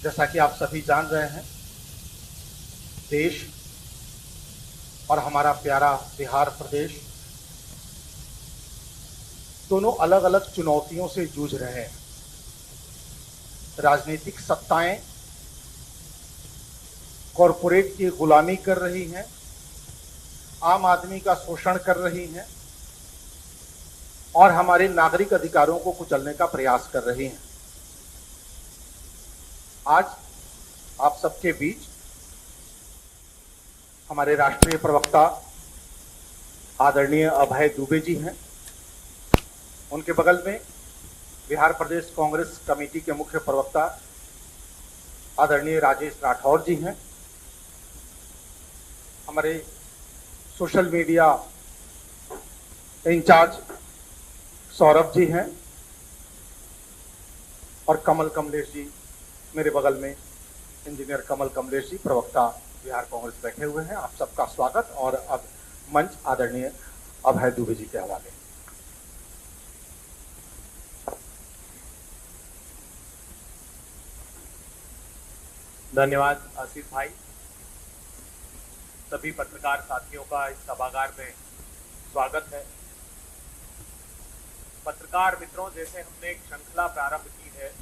जैसा कि आप सभी जान रहे हैं, देश और हमारा प्यारा बिहार प्रदेश दोनों अलग अलग चुनौतियों से जूझ रहे हैं। राजनीतिक सत्ताएं कॉरपोरेट की गुलामी कर रही हैं, आम आदमी का शोषण कर रही हैं और हमारे नागरिक अधिकारों को कुचलने का प्रयास कर रही हैं। आज आप सबके बीच हमारे राष्ट्रीय प्रवक्ता आदरणीय अभय दुबे जी हैं। उनके बगल में बिहार प्रदेश कांग्रेस कमेटी के मुख्य प्रवक्ता आदरणीय राजेश राठौर जी हैं। हमारे social media in charge Saurabh ji हैं और कमल कमलेश जी मेरे बगल में, इंजीनियर कमल कमलेश जी प्रवक्ता बिहार कांग्रेस बैठे हुए हैं। आप सबका स्वागत। और अब मंच आदरणीय अभय दुबे जी के हवाले। धन्यवाद आसिफ भाई। सभी पत्रकार साथियों का इस सभागार में स्वागत है। पत्रकार मित्रों, जैसे हमने एक श्रृंखला प्रारंभ की है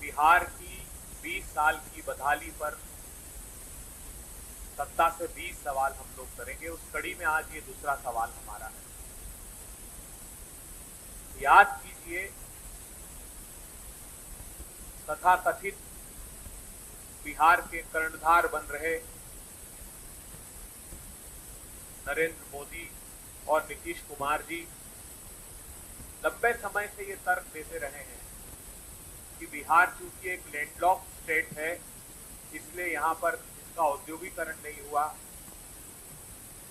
बिहार की 20 साल की बदहाली पर 17 से 20 सवाल हम लोग करेंगे। उस कड़ी में आज ये दूसरा सवाल हमारा है। याद कीजिए, तथाकथित बिहार के कर्णधार बन रहे नरेंद्र मोदी और नीतीश कुमार जी लंबे समय से ये तर्क देते रहे हैं कि बिहार चूंकि एक लैंडलॉक स्टेट है, इसलिए यहाँ पर इसका औद्योगिकरण नहीं हुआ,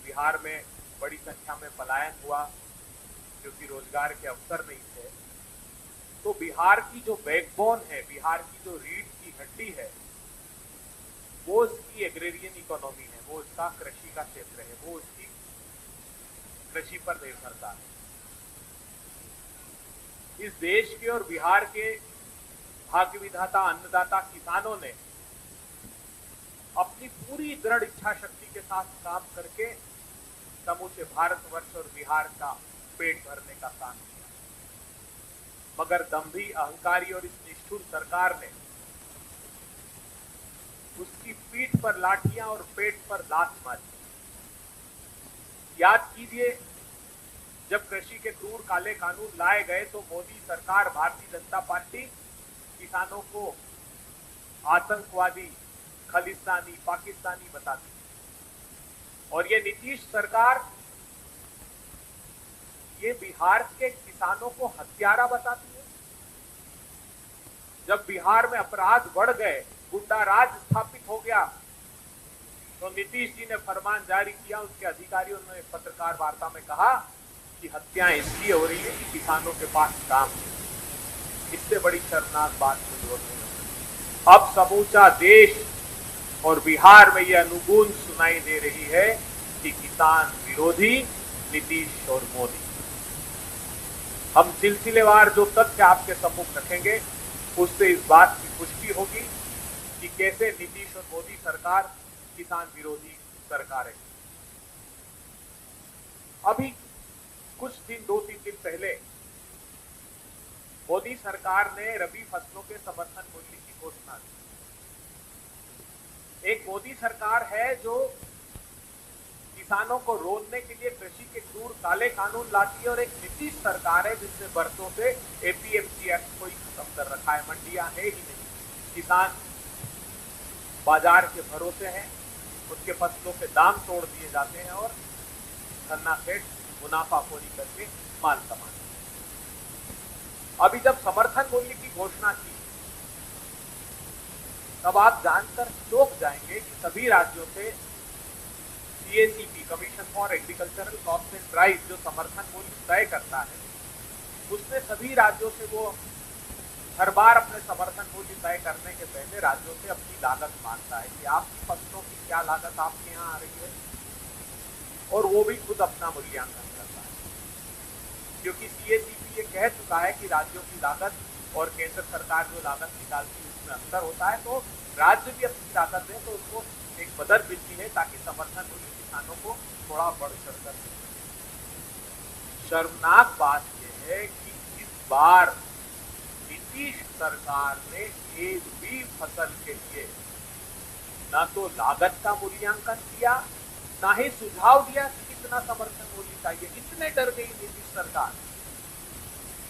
बिहार में बड़ी संख्या में पलायन हुआ क्योंकि रोजगार के अवसर नहीं थे। तो बिहार की जो बैकबोन है, बिहार की जो रीढ़ की हड्डी है, वो इसकी एग्रेरियन इकोनॉमी है, वो इसका कृषि का क्षेत्र है, वो इसकी कृषि पर निर्भरता है। इस देश के और बिहार के भाग्य विधाता अन्नदाता किसानों ने अपनी पूरी दृढ़ इच्छा शक्ति के साथ काम करके समूचे भारतवर्ष और बिहार का पेट भरने का काम किया, मगर दंभी, अहंकारी और इस निष्ठुर सरकार ने उसकी पीठ पर लाठियां और पेट पर लात मारी। याद कीजिए, जब कृषि के क्रूर काले कानून लाए गए तो मोदी सरकार, भारतीय जनता पार्टी किसानों को आतंकवादी, खालिस्तानी, पाकिस्तानी बताती, और ये नीतीश सरकार ये बिहार के किसानों को हत्यारा बताती है। जब बिहार में अपराध बढ़ गए, गुंडा राज स्थापित हो गया, तो नीतीश जी ने फरमान जारी किया। उसके अधिकारियों ने पत्रकार वार्ता में कहा कि हत्याएं इसलिए हो रही है कि किसानों के पास काम है। इससे बड़ी शर्मनाक बात कोई और नहीं होती। अब समूचा देश और बिहार में यह अनुगूंज सुनाई दे रही है कि किसान विरोधी नीतीश और मोदी। हम सिलसिलेवार जो तथ्य आपके सम्मुख रखेंगे, उससे इस बात की पुष्टि होगी कि कैसे नीतीश और मोदी सरकार किसान विरोधी सरकार है। अभी कुछ दिन, 2-3 दिन पहले मोदी सरकार ने रबी फसलों के समर्थन मूल्य की घोषणा की। एक मोदी सरकार है जो किसानों को रोलने के लिए कृषि के क्रूर काले कानून लाती है, और एक नीतीश सरकार है जिसने बरसों से एपीएमसी एक्ट को ही खत्म कर रखा है। मंडियां है ही नहीं, किसान बाजार के भरोसे हैं, उनके फसलों के दाम तोड़ दिए जाते हैं और धन्ना सेठ मुनाफाखोरी करके माल कमाते हैं। अभी जब समर्थन मूल्य की घोषणा की, तब आप जानकर चौंक जाएंगे कि सभी राज्यों से CACP, commission for agricultural cost and price, जो समर्थन मूल्य तय करता है, उसने सभी राज्यों से वो हर बार अपने समर्थन मूल्य तय करने के पहले राज्यों से अपनी लागत मांगता है कि आपकी फसलों की क्या लागत आपके यहाँ आ रही है, और वो भी खुद अपना मूल्यांकन करता है। क्योंकि सीएसीपी ये कह चुका है कि राज्यों की लागत और केंद्र सरकार जो लागत निकालती है उसमें उसमें अंतर होता है, तो राज्य भी अपनी ताकत दे तो उसको एक मदद मिलती है ताकि समर्थन मूल्य किसानों को थोड़ा बढ़ चढ़ कर। शर्मनाक बात यह है कि इस बार नीतीश सरकार ने एक भी फसल के लिए न तो लागत का मूल्यांकन किया, ना ही सुझाव दिया कि कितना समर्थन मूल्य चाहिए। इतने डर गई नीतीश सरकार,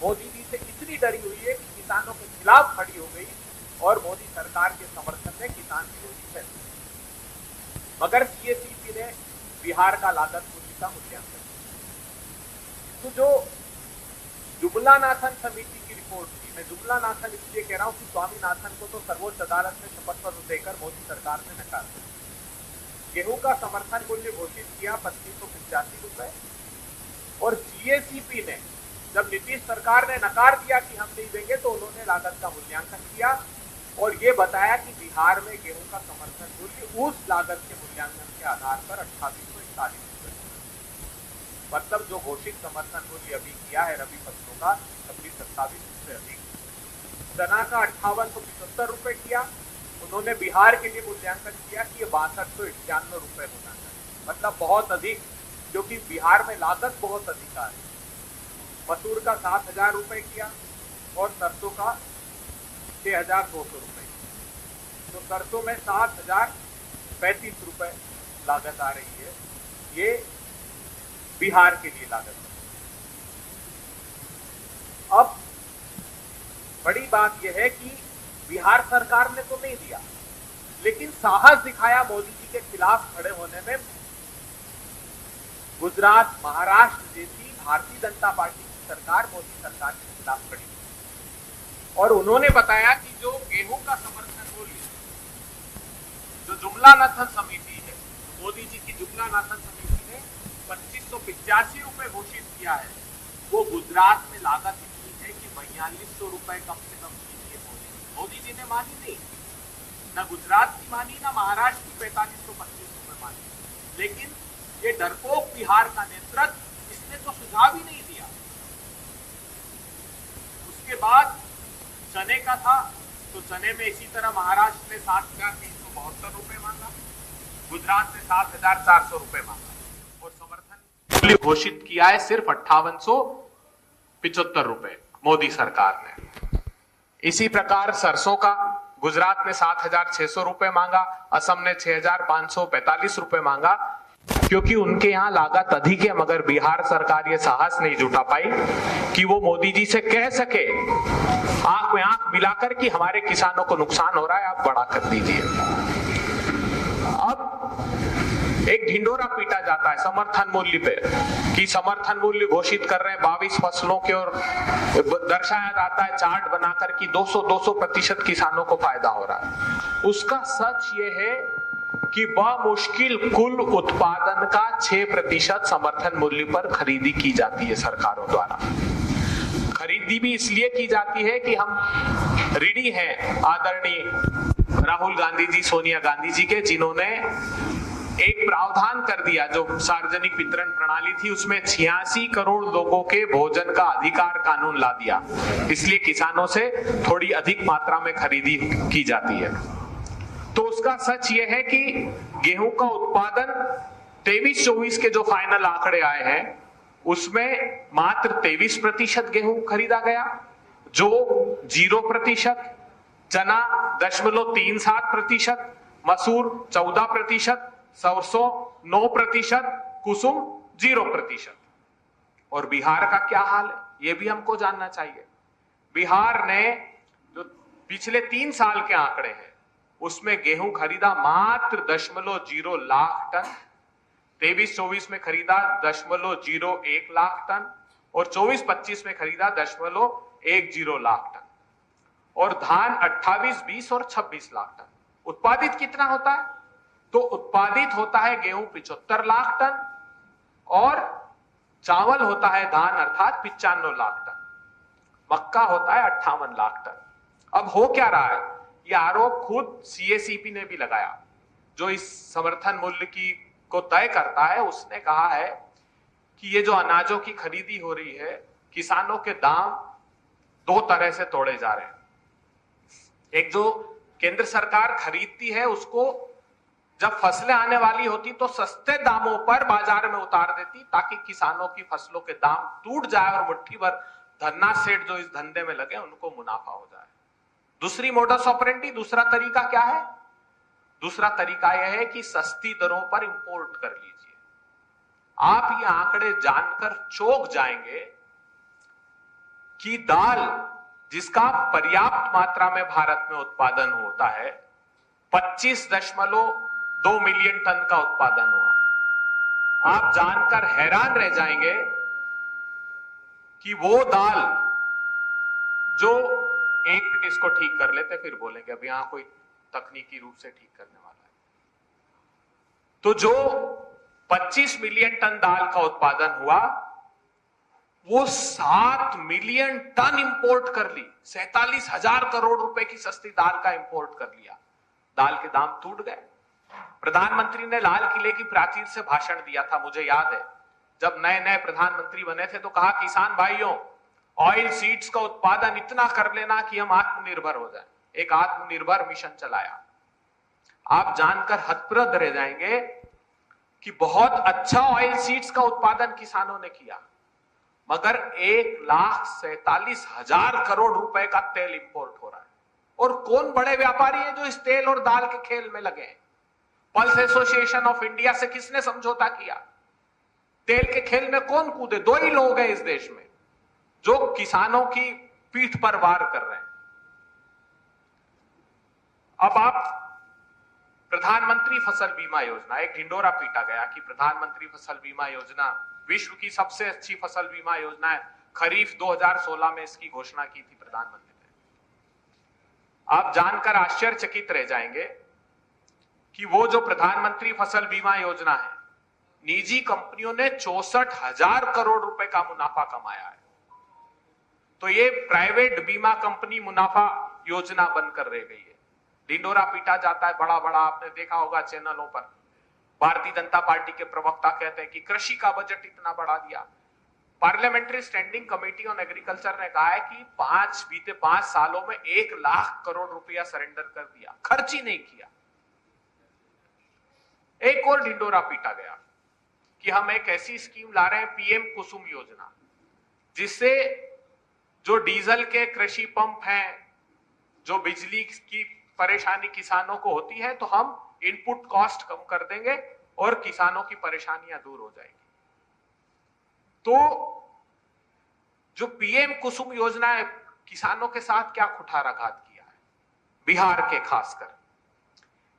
मोदी जी से इतनी डरी हुई है कि किसानों के खिलाफ खड़ी हो गई और मोदी सरकार के समर्थन में किसान विरोधी है। मगर सीएसीपी ने बिहार का लागत मूल्य का मूल्यांकन किया। तो जो जुमलानाथन समिति की रिपोर्ट थी, मैं जुमलानाथन इसलिए कह रहा हूं कि स्वामीनाथन को तो सर्वोच्च अदालत में शपथ पत्र देकर मोदी सरकार ने नकार दिया। गेहूं का समर्थन मूल्य घोषित किया 2585 रुपए, और सीएसीपी ने जब नीतीश सरकार ने नकार दिया कि हम नहीं देंगे तो उन्होंने लागत का मूल्यांकन किया और ये बताया कि बिहार में गेहूं का समर्थन मूल्य उस लागत के मूल्यांकन के आधार पर 2841 रुपए, मतलब जो घोषित समर्थन मूल्य अभी किया है रबी फसलों का 2627 से अधिक। चना का 5875 रुपए किया, उन्होंने बिहार के लिए मूल्यांकन किया कि ये 6291 रुपए होना चाहिए, मतलब बहुत अधिक, क्योंकि बिहार में लागत बहुत अधिक है। मसूर का 7000 रुपए किया और सरसों का 6200 रुपए। तो सरसों में 7035 रुपए लागत आ रही है, ये बिहार के लिए लागत है। अब बड़ी बात यह है कि बिहार सरकार ने तो नहीं दिया, लेकिन साहस दिखाया मोदी जी के खिलाफ खड़े होने में। गुजरात, महाराष्ट्र जैसी भारतीय जनता पार्टी की सरकार मोदी सरकार के खिलाफ खड़ी और उन्होंने बताया कि जो गेहूं का समर्थन मूल्य जो जुमलानाथन समिति है, मोदी जी की जुमलानाथन समिति ने 2585 रुपए घोषित किया है, वो गुजरात में लागत इतनी है कि 4200 रुपए कम से कम कीजिए। मोदी जी ने मानी नहीं, ना गुजरात की मानी, ना महाराष्ट्र की 4525 रुपए मानी, लेकिन ये डरपोक बिहार का नेतृत्व इसने तो सुझाव ही नहीं दिया। उसके बाद चने का था, तो चने में इसी तरह महाराष्ट्र ने 7372 रुपए मांगा, गुजरात ने 7400 रुपए मांगा और समर्थन मूल्य घोषित किया है सिर्फ 5875 रुपए मोदी सरकार ने। इसी प्रकार सरसों का गुजरात ने 7600 रुपए मांगा, असम ने 6545 रुपए मांगा, क्योंकि उनके यहां लागत अधिक है, मगर बिहार सरकार ये साहस नहीं जुटा पाई कि वो मोदी जी से कह सके आंख में आंख मिलाकर कि हमारे किसानों को नुकसान हो रहा है, आप बड़ा कर दीजिए। अब एक ढिंडोरा पीटा जाता है समर्थन मूल्य पे कि समर्थन मूल्य घोषित कर रहे हैं 22 फसलों के, और दर्शाया जाता है चार्ट बनाकर कि 200% किसानों को फायदा हो रहा है। उसका सच ये है कि बमुश्किल कुल उत्पादन का 6% समर्थन मूल्य पर खरीदी की जाती है सरकारों द्वारा। खरीदी भी इसलिए की जाती है कि हम ऋणी हैं आदरणीय राहुल गांधी जी, सोनिया गांधी जी के, जिन्होंने एक प्रावधान कर दिया जो सार्वजनिक वितरण प्रणाली थी, उसमें 86 करोड़ लोगों के भोजन का अधिकार कानून ला दिया, इसलिए किसानों से थोड़ी अधिक मात्रा में खरीदी की जाती है। तो उसका सच यह है कि गेहूं का उत्पादन 23-24 के जो फाइनल आंकड़े आए हैं उसमें मात्र 23% गेहूं खरीदा गया, जो 0%, चना 0.37%, मसूर 14%, सरसों 9%, कुसुम 0%। और बिहार का क्या हाल है ये भी हमको जानना चाहिए। बिहार ने जो पिछले 3 साल के आंकड़े हैं उसमें गेहूं खरीदा मात्र 0.0 लाख टन, 23-24 में खरीदा 0.01 लाख टन और 24-25 में खरीदा 0.10 लाख टन, और धान 28, 20 और 26 लाख टन। उत्पादित कितना होता है? तो उत्पादित होता है गेहूं 75 लाख टन और चावल होता है धान अर्थात 95 लाख टन, मक्का होता है 58 लाख टन। अब हो क्या रहा है, यह आरोप खुद सीएसीपी ने भी लगाया, जो इस समर्थन मूल्य की को तय करता है। उसने कहा है कि ये जो अनाजों की खरीदी हो रही है, किसानों के दाम 2 तरह से तोड़े जा रहे हैं। एक जो केंद्र सरकार खरीदती है उसको, जब फसलें आने वाली होती तो सस्ते दामों पर बाजार में उतार देती ताकि किसानों की फसलों के दाम टूट जाए और मुट्ठी भर धन्ना सेठ जो इस धंधे में लगे उनको मुनाफा हो जाए। दूसरी मोडस ऑपरेंडी, दूसरा तरीका क्या है? दूसरा तरीका यह है कि सस्ती दरों पर इंपोर्ट कर लीजिए। आप ये आंकड़े जानकर चौंक जाएंगे कि दाल जिसका पर्याप्त मात्रा में भारत में उत्पादन होता है, 25.2 मिलियन टन का उत्पादन हुआ। आप जानकर हैरान रह जाएंगे कि वो दाल जो, एक मिनट इसको ठीक कर लेते फिर बोलेंगे, अब यहां कोई तकनीकी रूप से ठीक करने वाला है। तो जो 25 मिलियन टन दाल का उत्पादन हुआ, वो 7 मिलियन टन इंपोर्ट कर ली। 47,000 करोड़ रुपए की सस्ती दाल का इंपोर्ट कर लिया। दाल के दाम टूट गए। प्रधानमंत्री ने लाल किले की प्राचीर से भाषण दिया था, मुझे याद है, जब नए नए प्रधानमंत्री बने थे तो कहा, किसान भाइयों, ऑयल सीड्स का उत्पादन इतना कर लेना कि हम आत्मनिर्भर हो जाएं। एक आत्मनिर्भर मिशन चलाया। आप जानकर हतप्रभ रह जाएंगे कि बहुत अच्छा ऑयल सीड्स का उत्पादन किसानों ने किया, मगर 1,47,000 करोड़ रुपए का तेल इंपोर्ट हो रहा है। और कौन बड़े व्यापारी हैं जो इस तेल और दाल के खेल में लगे हैं? पल्स एसोसिएशन ऑफ इंडिया से किसने समझौता किया? तेल के खेल में कौन कूदे? 2 ही लोग हैं इस देश में जो किसानों की पीठ पर वार कर रहे हैं। अब आप प्रधानमंत्री फसल बीमा योजना, एक ढिंडोरा पीटा गया कि प्रधानमंत्री फसल बीमा योजना विश्व की सबसे अच्छी फसल बीमा योजना है। खरीफ 2016 में इसकी घोषणा की थी प्रधानमंत्री ने। आप जानकर आश्चर्यचकित रह जाएंगे कि वो जो प्रधानमंत्री फसल बीमा योजना है, निजी कंपनियों ने 64,000 करोड़ रुपए का मुनाफा कमाया है। तो ये प्राइवेट बीमा कंपनी मुनाफा योजना बनकर रह गई है। ढिंडोरा पीटा जाता है बड़ा बड़ा, आपने देखा होगा चैनलों पर। भारतीय जनता पार्टी के प्रवक्ता कहते हैं कि कृषि का बजट इतना बढ़ा दिया। Parliamentary standing committee on agriculture ने कहा है कि बीते 5 सालों में 1 लाख करोड़ रुपया सरेंडर कर दिया, खर्च ही नहीं किया। एक और ढिंडोरा पीटा गया कि हम एक ऐसी स्कीम ला रहे हैं, पीएम कुसुम योजना, जिससे जो डीजल के कृषि पंप हैं, जो बिजली की परेशानी किसानों को होती है, तो हम इनपुट कॉस्ट कम कर देंगे और किसानों की परेशानियां दूर हो जाएगी। तो जो पीएम कुसुम योजना है, किसानों के साथ क्या कुठाराघात किया है, बिहार के खासकर।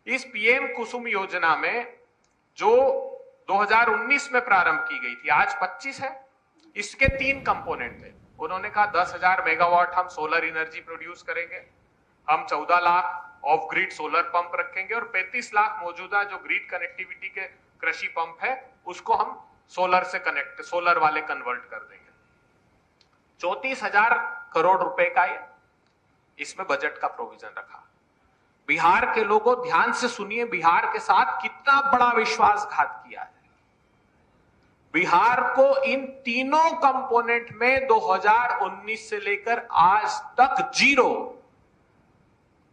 इस पीएम कुसुम योजना में जो 2019 में प्रारंभ की गई थी, आज 25 है, इसके 3 कंपोनेंट थे। उन्होंने कहा 10,000 मेगावाट हम सोलर एनर्जी प्रोड्यूस करेंगे, हम 14 lakh of grid solar pump रखेंगे और 35 लाख मौजूदा जो ग्रिड कनेक्टिविटी के कृषि पंप है उसको हम सोलर वाले कन्वर्ट कर देंगे। 34,000 करोड़ रुपए का ये इसमें बजट का प्रोविजन रखा। बिहार के लोगों, ध्यान से सुनिए, बिहार के साथ कितना बड़ा विश्वासघात किया है। बिहार को इन तीनों कंपोनेंट में 2019 से लेकर आज तक 0।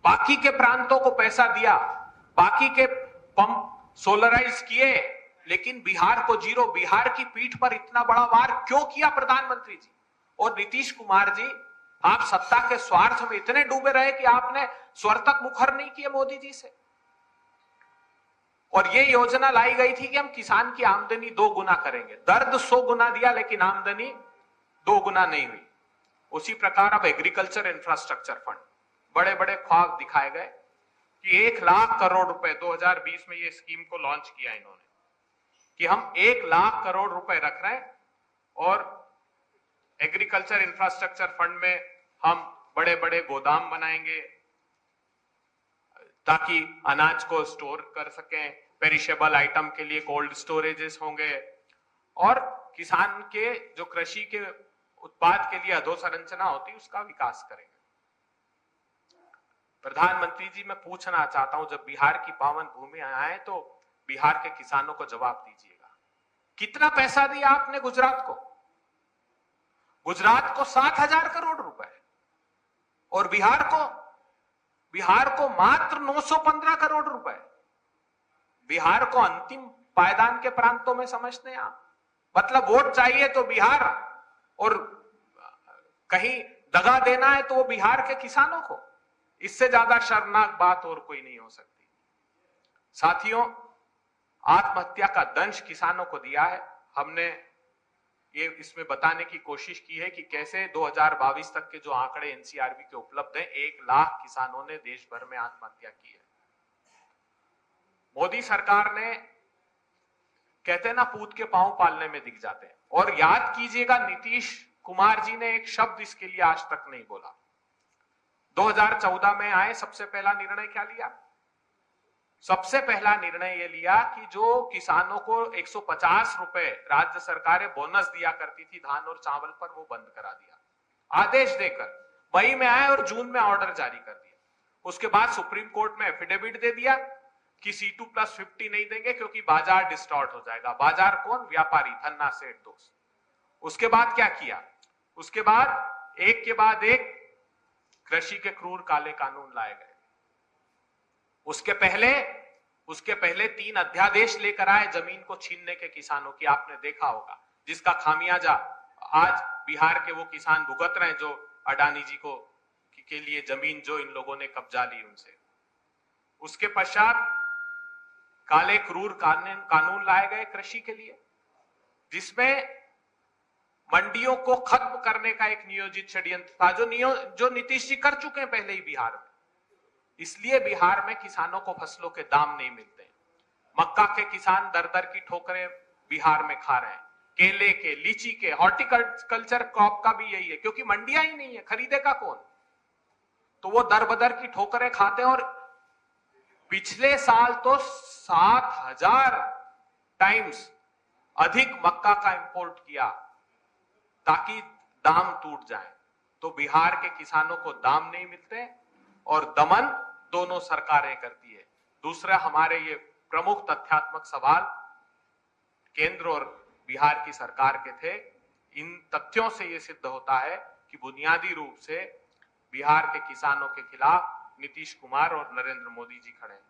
बाकी के प्रांतों को पैसा दिया, बाकी के पंप सोलराइज किए, लेकिन बिहार को 0। बिहार की पीठ पर इतना बड़ा वार क्यों किया प्रधानमंत्री जी और नीतीश कुमार जी? आप सत्ता के स्वार्थ में इतने डूबे रहे कि आपने स्वर तक मुखर नहीं किए मोदी जी से। और ये योजना लाई गई थी कि हम किसान की आमदनी 2 गुना करेंगे। दर्द 100 गुना दिया लेकिन आमदनी 2 गुना नहीं हुई। उसी प्रकार अब एग्रीकल्चर इंफ्रास्ट्रक्चर फंड, बड़े बड़े ख्वाब दिखाए गए कि 1 लाख करोड़ रुपए 2020 में ये स्कीम को लॉन्च किया इन्होंने कि हम 1 लाख करोड़ रुपए रख रहे हैं और एग्रीकल्चर इंफ्रास्ट्रक्चर फंड में हम बड़े बड़े गोदाम बनाएंगे ताकि अनाज को स्टोर कर सकें, पेरिशेबल आइटम के लिए कोल्ड स्टोरेजेस होंगे और किसान के जो कृषि के उत्पाद के लिए अधोसंरचना होती है उसका विकास करेंगे। प्रधानमंत्री जी, मैं पूछना चाहता हूं, जब बिहार की पावन भूमि आए तो बिहार के किसानों को जवाब दीजिएगा, कितना पैसा दिया आपने गुजरात को? गुजरात को 7,000 करोड़ रुपए और बिहार को बिहार को मात्र 915 करोड़ रुपए, बिहार को अंतिम पायदान के प्रांतों में समझते हैं आप। मतलब वोट चाहिए तो बिहार, और कहीं दगा देना है तो वो बिहार के किसानों को। इससे ज्यादा शर्मनाक बात और कोई नहीं हो सकती। साथियों, आत्महत्या का दंश किसानों को दिया है। हमने ये इसमें बताने की कोशिश की है कि कैसे 2022 तक के जो आंकड़े एनसीआरबी के उपलब्ध हैं, 1 लाख किसानों ने देश भर में आत्महत्या की है। मोदी सरकार ने, कहते हैं ना, पूत के पांव पालने में दिख जाते हैं। और याद कीजिएगा, नीतीश कुमार जी ने एक शब्द इसके लिए आज तक नहीं बोला। 2014 में आए, सबसे पहला निर्णय क्या लिया? सबसे पहला निर्णय यह लिया कि जो किसानों को 150 रुपए राज्य सरकारें बोनस दिया करती थी धान और चावल पर, वो बंद करा दिया आदेश देकर। मई में आए और जून में ऑर्डर जारी कर दिया। उसके बाद सुप्रीम कोर्ट में एफिडेविट दे दिया कि C2+50 नहीं देंगे क्योंकि बाजार डिस्टॉर्ट हो जाएगा। बाजार कौन? व्यापारी, धन्ना सेठ दोस्त। उसके बाद क्या किया? उसके बाद एक के बाद एक कृषि के क्रूर काले कानून लाए गए। उसके पहले 3 अध्यादेश लेकर आए जमीन को छीनने के किसानों की, आपने देखा होगा, जिसका खामियाजा आज बिहार के वो किसान भुगत रहे हैं जो अडानी जी को के लिए जमीन जो इन लोगों ने कब्जा ली उनसे। उसके पश्चात काले क्रूर कानून लाए गए कृषि के लिए, जिसमें मंडियों को खत्म करने का एक नियोजित षड्यंत्र था, जो नीतीश जी कर चुके हैं पहले ही बिहार में। इसलिए बिहार में किसानों को फसलों के दाम नहीं मिलते। मक्का के किसान दर दर की ठोकरें बिहार में खा रहे हैं। केले के, लीची के, हॉर्टिकल्चर क्रॉप का भी यही है, क्योंकि मंडियां ही नहीं है, खरीदेगा कौन? तो वो दर बदर की ठोकरें खाते हैं। और पिछले साल तो 7000 टाइम्स अधिक मक्का का इंपोर्ट किया ताकि दाम टूट जाए। तो बिहार के किसानों को दाम नहीं मिलते और दमन दोनों सरकारें करती है। दूसरा, हमारे ये प्रमुख तथ्यात्मक सवाल केंद्र और बिहार की सरकार के थे। इन तथ्यों से ये सिद्ध होता है कि बुनियादी रूप से बिहार के किसानों के खिलाफ नीतीश कुमार और नरेंद्र मोदी जी खड़े हैं।